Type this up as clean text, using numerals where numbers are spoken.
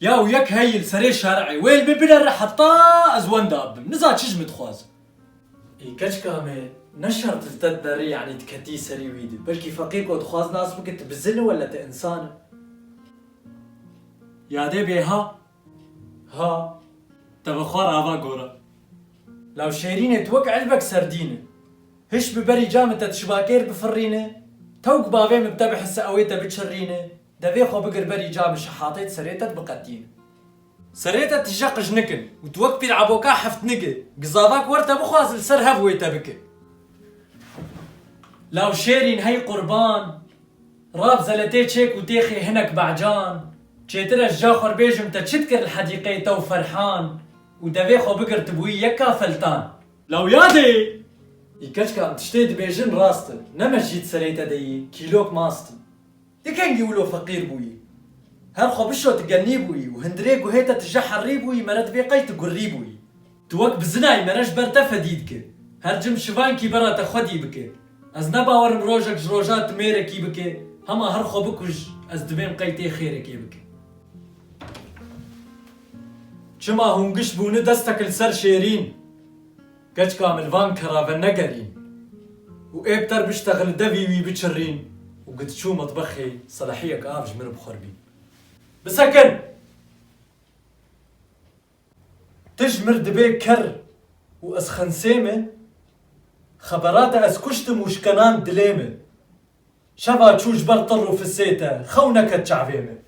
يا وياك هاي سري شارعي وين ببنا رح حطا ازوان داب نزا تشجم تخواز اي كاش كامل نشرت التدري يعني تكتي سري ويدي بلكي فقيق ودخواز ناس بكت بزنه ولا تإنسان يا دي بيها ها تبخور ابا قورا لو شيرينه توك علبك سردينه هش ببري جامة تشباكير بفرينه توك بابي مبتبح السقويته بتشرينه دبي خو بقر بري جاب شحاطيت سريتت بقتين سريتت تجق جنكن وتوك بيلعبوكا حفت نقل قصاباك ورتا بخواز السر هفويتا بك لو شيرين هي قربان راب زلتي تشيك وديخي هنك بعجان تشيتر الجاخر بيجم تشتكر الحديقي تو فرحان ودبي خو بقر تبوي يكا فلتان لو يادي يكشكا تشتيد بيجن راستن نما جيت سريتا دي كيلوك ماستن دي كان يقولوا فقير بوي هر خو بشو تقني بوي وهندريك وهيتا تجحر بوي مرد بيقي تقري بوي توك بزناي مرش برتا فديدك هر جم شفانكي برا تخدي بك از نباور مروجك جروجات ميركي بك هما هر خو بكوج از دبيم قيتي خيرك بك چما هونگش بونه دستك السر شيرين كاش كامل فان كرافن نقرين وإبتر بيشتغل دبيوي بتشرين وقد شو مطبخي صلاحية كافج من بخربين بسكن تجمر دبي كر وأسخن سيمة خبرات أسكشتم وشكنان دليمة شبا تشوش برطروا في السيتة خونك الشعبيمة